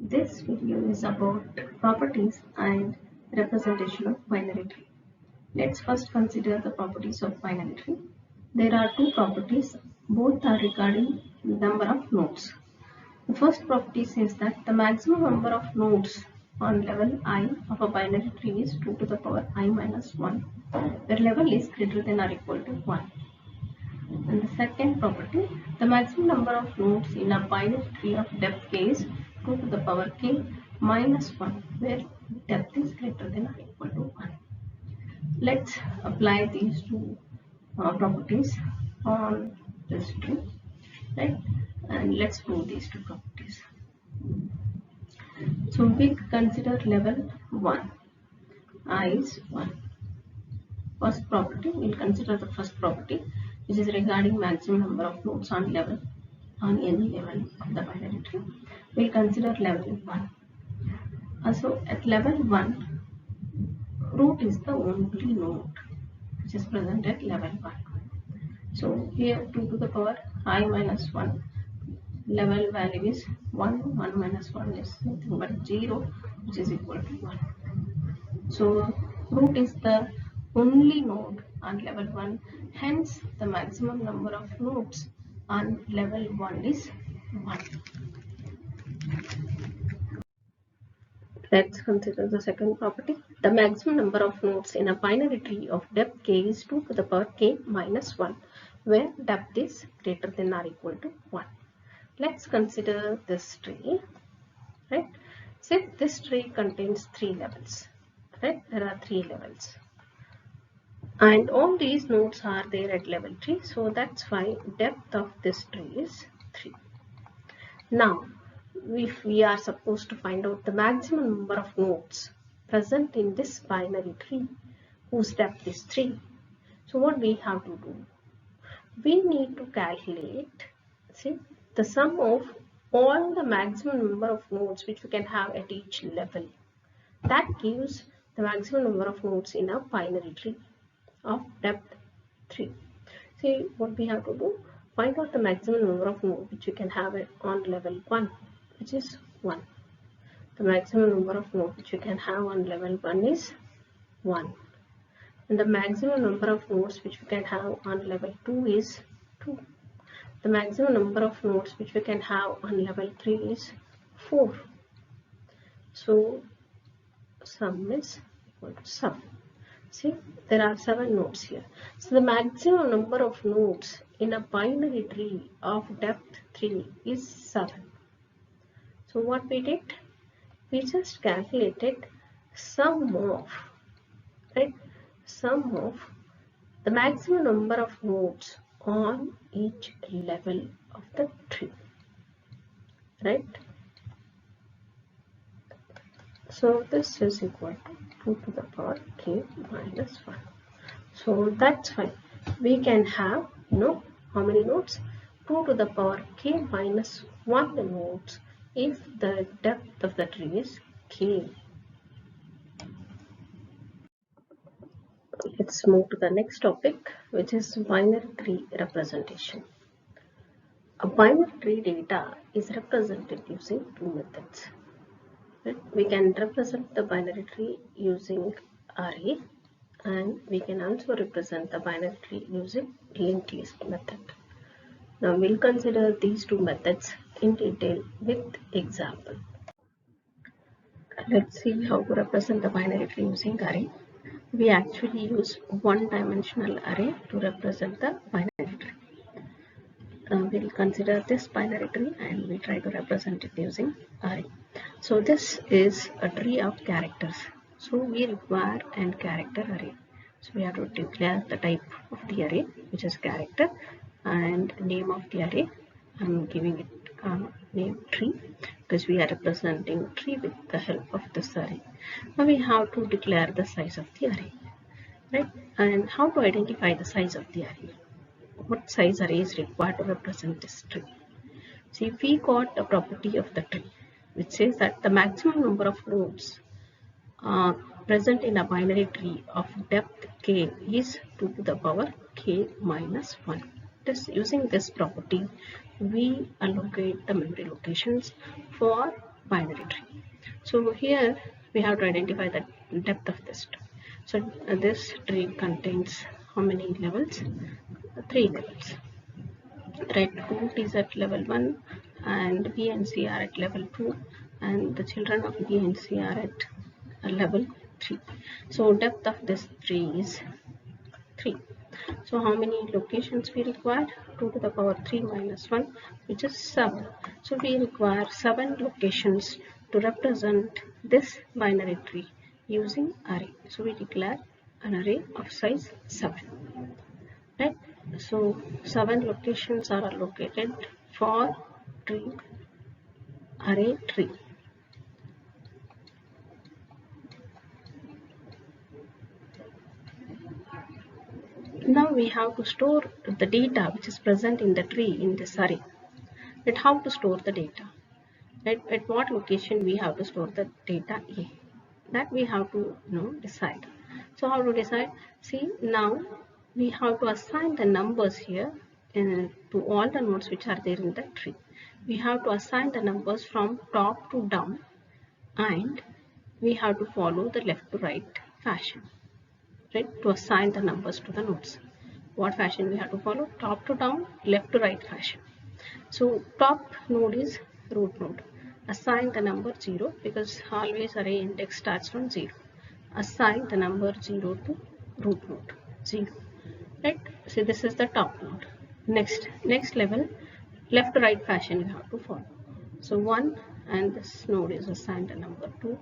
This video is about properties and representation of binary tree. Let's first consider the properties of binary tree. There are two properties, both are regarding number of nodes. The first property says that the maximum number of nodes on level I of a binary tree is 2 to the power I minus 1, where level is greater than or equal to 1. And the second property, the maximum number of nodes in a binary tree of depth k is 2 to the power k minus 1, where depth is greater than or equal to 1. Let's apply these two properties on this tree, right? And let's prove these two properties. So we consider level 1, I is 1. First property, we'll consider the first property, which is regarding maximum number of nodes on any level of the binary tree. We'll consider level 1. So at level 1, root is the only node which is present at level 1. So here 2 to the power I minus 1, level value is 1, 1 minus 1 is nothing but 0, which is equal to 1. So root is the only node on level 1, hence the maximum number of nodes on level 1 is 1. Let's consider the second property. The maximum number of nodes in a binary tree of depth k is 2 to the power k minus 1, where depth is greater than or equal to 1. Let's consider this tree, right? Say this tree contains 3 levels, right? There are 3 levels. And all these nodes are there at level 3, so that's why depth of this tree is 3. Now, if we are supposed to find out the maximum number of nodes present in this binary tree whose depth is 3, so what we have to do? We need to calculate, the sum of all the maximum number of nodes which we can have at each level. That gives the maximum number of nodes in a binary tree of depth 3. See what we have to do? Find out the maximum number of nodes which we can have on level 1, which is 1. The maximum number of nodes which we can have on level 1 is 1. And the maximum number of nodes which we can have on level 2 is 2. The maximum number of nodes which we can have on level 3 is 4. So sum is equal to sum. See, there are 7 nodes here. So the maximum number of nodes in a binary tree of depth 3 is 7. So what we did? We just calculated sum of, right? Sum of the maximum number of nodes on each level of the tree, right? So this is equal to 2 to the power k minus 1. So that's fine. We can have, how many nodes? 2 to the power k minus 1 nodes if the depth of the tree is k. Let's move to the next topic, which is binary tree representation. A binary tree data is represented using 2 methods. We can represent the binary tree using array, and we can also represent the binary tree using linked list method. Now we'll consider these 2 methods in detail with example. Let's see how to represent the binary tree using array. We actually use one-dimensional array to represent the binary tree. We'll consider this binary tree and we try to represent it using array. So this is a tree of characters. So we require an character array. So we have to declare the type of the array, which is character, and name of the array. I'm giving it name tree because we are representing tree with the help of this array. Now we have to declare the size of the array, right? And how to identify the size of the array? What size array is required to represent this tree? See, we got a property of the tree which says that the maximum number of nodes present in a binary tree of depth k is 2 to the power k minus 1. Using this property, we allocate the memory locations for binary tree. So here we have to identify the depth of this tree. So this tree contains how many levels? 3 levels. Right, root is at level 1 and B and C are at level 2 and the children of B and C are at level 3. So depth of this tree is 3. So how many locations we require? 2 to the power 3 minus 1, which is 7. So we require 7 locations to represent this binary tree using array. So we declare an array of size 7. Right? So 7 locations are allocated for tree array tree. Now we have to store the data which is present in the tree in this array. But how to store the data? At what location we have to store the data A? That we have to decide. So how to decide? See, now we have to assign the numbers here to all the nodes which are there in the tree. We have to assign the numbers from top to down and we have to follow the left to right fashion, right, to assign the numbers to the nodes. What fashion we have to follow? Top to down, left to right fashion. So top node is root node. Assign the number 0 because always array index starts from 0. Assign the number 0 to root node 0. Right? So this is the top node. Next level, left to right fashion you have to follow. So 1 and this node is assigned the number 2,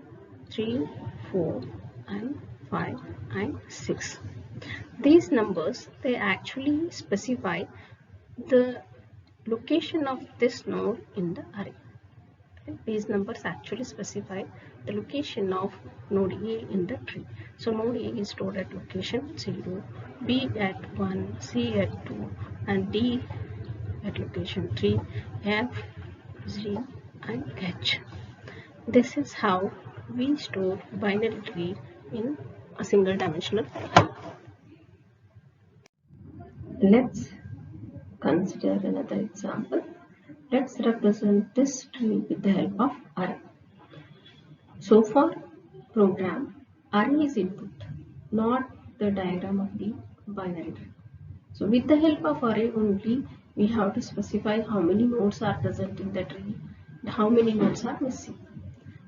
3, 4 and 5 and 6. These numbers they actually specify the location of this node in the array. These numbers actually specify the location of node A in the tree. So node A is stored at location 0, B at 1, C at 2 and D at location 3, F, G and H. This is how we store binary tree in a single dimensional array. Let's consider another example. Let's represent this tree with the help of array. So for program, array is input, not the diagram of the binary tree. So with the help of array only, we have to specify how many nodes are present in the tree and how many nodes are missing.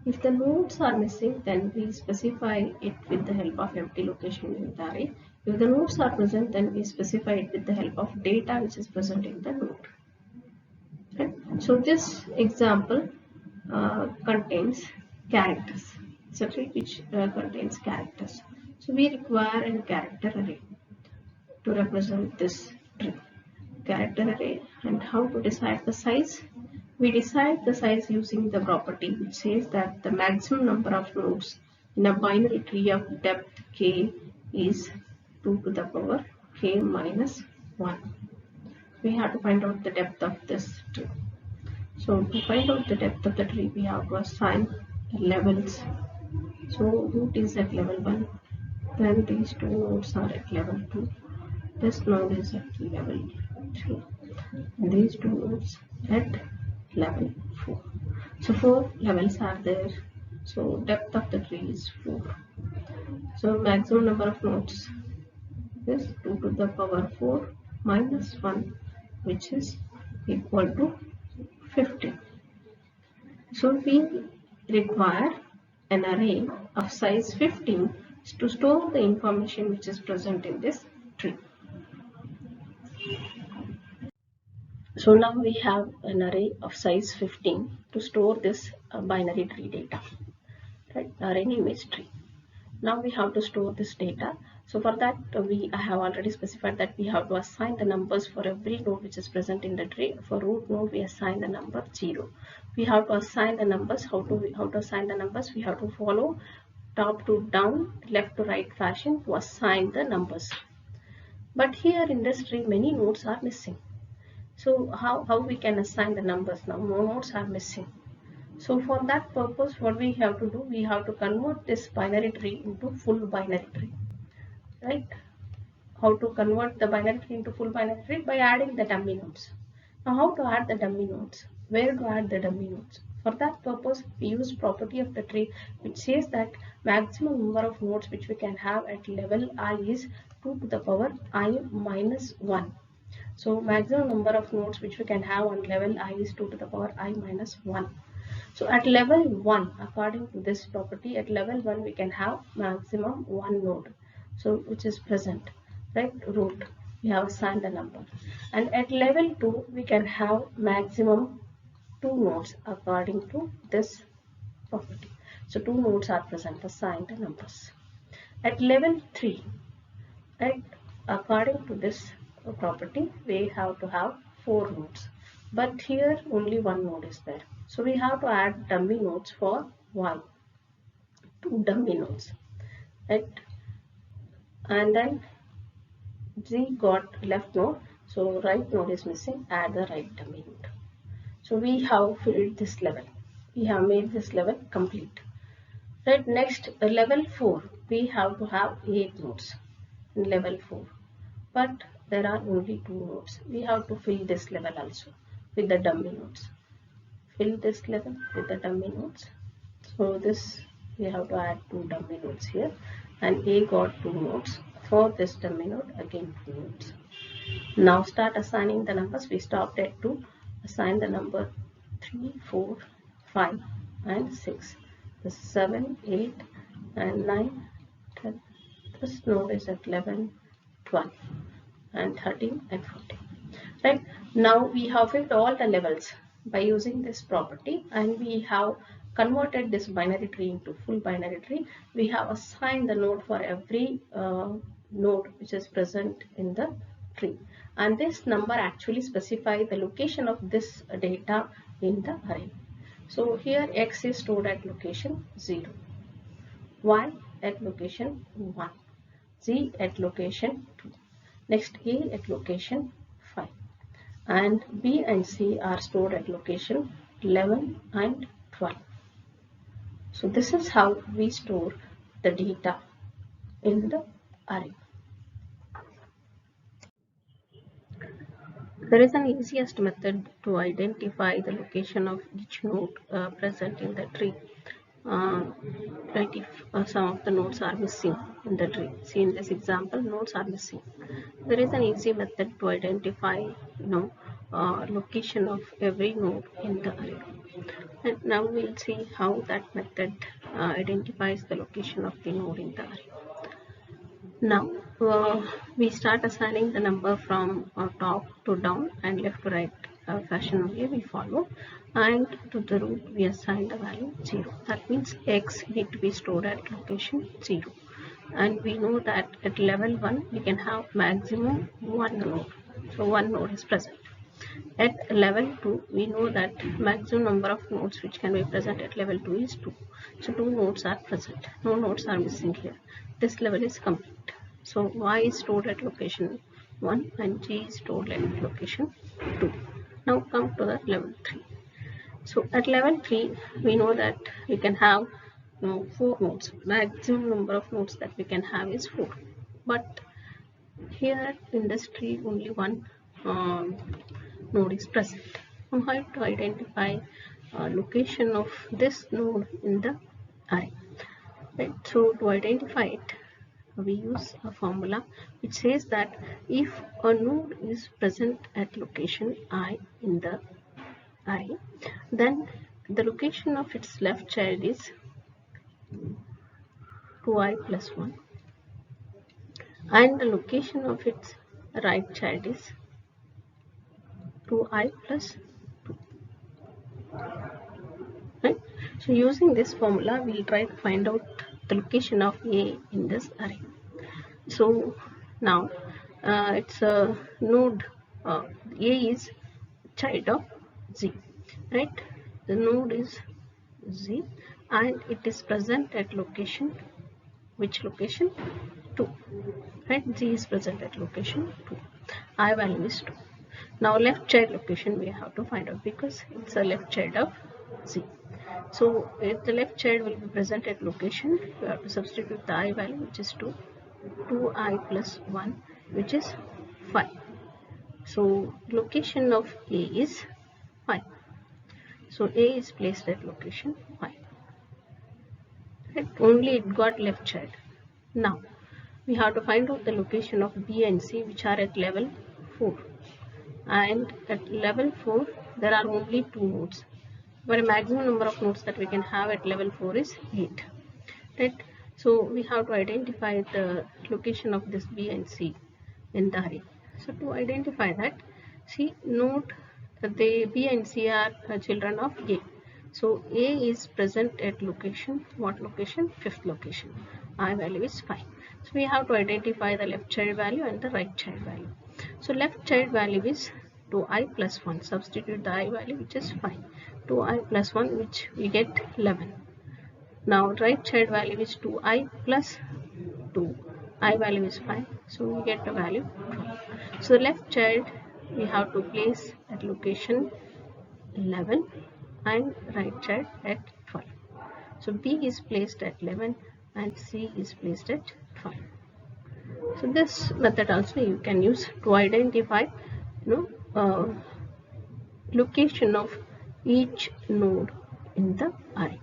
If the nodes are missing, then we specify it with the help of empty location in the array. If the nodes are present, then we specify it with the help of data which is present in the node. Okay. So this example contains characters. It's a tree which contains characters. So we require a character array to represent this tree. Character array, and how to decide the size? We decide the size using the property which says that the maximum number of nodes in a binary tree of depth k is 2 to the power k minus 1. We have to find out the depth of this tree. So to find out the depth of the tree, we have to assign levels. So root is at level 1, then these two nodes are at level 2, this node is at level 3, and these two nodes at level 4. So 4 levels are there. So depth of the tree is 4. So maximum number of nodes is 2 to the power 4 minus 1, which is equal to 15. So we require an array of size 15 to store the information which is present in this tree. So now we have an array of size 15 to store this binary tree data. Right? Array name is tree. Now we have to store this data. So for that I have already specified that we have to assign the numbers for every node which is present in the tree. For root node we assign the number 0. We have to assign the numbers. How to assign the numbers? We have to follow top to down, left to right fashion to assign the numbers. But here in this tree many nodes are missing. So how we can assign the numbers now? No nodes are missing. So for that purpose, what we have to do, we have to convert this binary tree into full binary tree, right? How to convert the binary tree into full binary tree? By adding the dummy nodes. Now how to add the dummy nodes? Where to add the dummy nodes? For that purpose, we use property of the tree, which says that maximum number of nodes which we can have at level I is 2 to the power I minus 1. So maximum number of nodes which we can have on level I is 2 to the power I minus 1. So at level 1, according to this property, at level 1 we can have maximum 1 node, so which is present, right, root. We have assigned a number. And at level 2 we can have maximum 2 nodes according to this property. So 2 nodes are present, assigned numbers. At level 3, right, according to this property, we have to have 4 nodes. But here only 1 node is there. So we have to add dummy nodes for y, 2 dummy nodes, right? And then Z got left node, so right node is missing, add the right dummy node. So we have filled this level. We have made this level complete. Right, next level 4, we have to have 8 nodes in level 4. But there are only 2 nodes. We have to fill this level also with the dummy nodes. Fill this level with the dummy nodes. So this we have to add 2 dummy nodes here, and A got 2 nodes. For this dummy node, again 2 nodes. Now start assigning the numbers. We stopped at 2. Assign the number 3, 4, 5 and 6. This 7, 8 and 9, 10. This node is at 11, 12 and 13 and 14. Right, now we have filled all the levels by using this property, and we have converted this binary tree into full binary tree. We have assigned the node for every node which is present in the tree, and this number actually specifies the location of this data in the array. So here x is stored at location 0, y at location 1, z at location 2, next a at location 5, and b and c are stored at location 11 and 12. So this is how we store the data in the array. There is an easiest method to identify the location of each node present in the tree. Right, if some of the nodes are missing in the tree. See, in this example, nodes are missing. There is an easy method to identify, location of every node in the array. And now we'll see how that method identifies the location of the node in the array. Now we start assigning the number from top to down and left to right fashion only we follow, and to the root we assign the value 0. That means x need to be stored at location 0, and we know that at level 1 we can have maximum 1 node, so 1 node is present. At level 2 we know that maximum number of nodes which can be present at level 2 is 2, so 2 nodes are present, no nodes are missing here. This level is complete. So y is stored at location 1 and g is stored at location 2. Now come to the level 3. So at level 3 we know that we can have 4 nodes. Maximum number of nodes that we can have is 4. But here in this tree only one node is present. Now how to identify location of this node in the array? Right. So to identify it, we use a formula which says that if a node is present at location I in the array, then the location of its left child is 2i plus 1, and the location of its right child is 2i plus 2. Right? So using this formula, we'll try to find out the location of A in this array. So now it's a node, A is child of Z, right? The node is Z and it is present at location, which location? 2, right? Z is present at location 2, I value is 2. Now left child location we have to find out because it's a left child of Z. So if the left child will be present at location, we have to substitute the I value, which is 2, 2i plus 1, which is 5. So location of A is 5. So A is placed at location 5. Right? Only it got left child. Now we have to find out the location of B and C, which are at level 4. And at level 4 there are only 2 nodes, but a maximum number of nodes that we can have at level 4 is 8. Right? So we have to identify the location of this B and C in the array. So to identify that, see, note the B and C are children of A. So A is present at location, what location? 5th location. I value is 5. So we have to identify the left child value and the right child value. So left child value is 2i plus 1. Substitute the I value, which is 5. 2i plus 1, which we get 11. Now right child value is 2i plus 2. I value is 5. So we get the value 12. So the left child we have to place at location 11 and right child at 12. So B is placed at 11 and C is placed at 12. So this method also you can use to identify, location of each node in the array.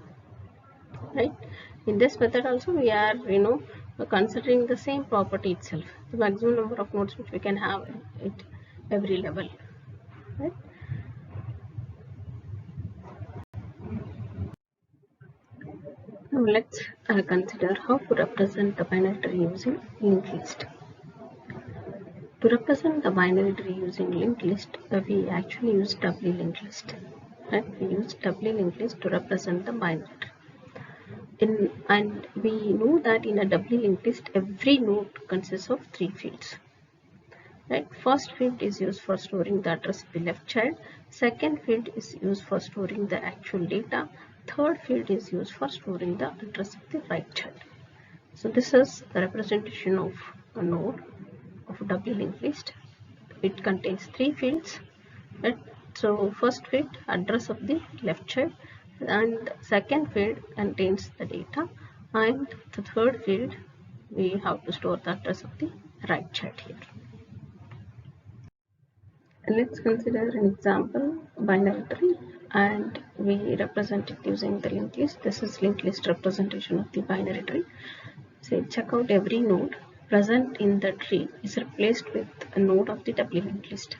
Right? In this method also we are, considering the same property itself, the maximum number of nodes which we can have at every level. Right? Now let's consider how to represent the binary tree using linked list. To represent the binary tree using linked list, we actually use doubly linked list. Right? We use doubly linked list to represent the binary tree. And we know that in a doubly linked list, every node consists of 3 fields. Right? First field is used for storing the address of the left child. Second field is used for storing the actual data. Third field is used for storing the address of the right child. So this is the representation of a node of a doubly linked list. It contains 3 fields. Right? So first field, address of the left child, and second field contains the data, and the third field we have to store the address of the right child here. Let's consider an example binary tree, and we represent it using the linked list. This is linked list representation of the binary tree. Say check out every node present in the tree is replaced with a node of the doubly linked list.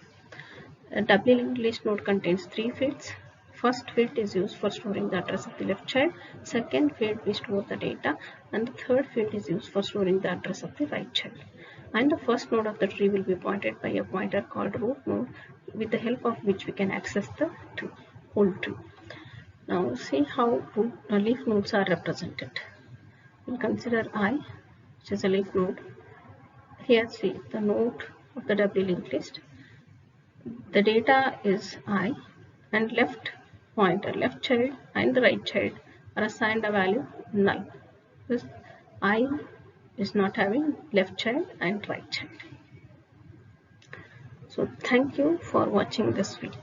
A doubly linked list node contains 3 fields. First field is used for storing the address of the left child. Second field we store the data, and the third field is used for storing the address of the right child. And the first node of the tree will be pointed by a pointer called root node, with the help of which we can access the whole tree. Now see how leaf nodes are represented. We'll consider I, which is a leaf node. Here see the node of the doubly linked list. The data is I, and left pointer, left child and the right child are assigned a value null. This I is not having left child and right child. So thank you for watching this video.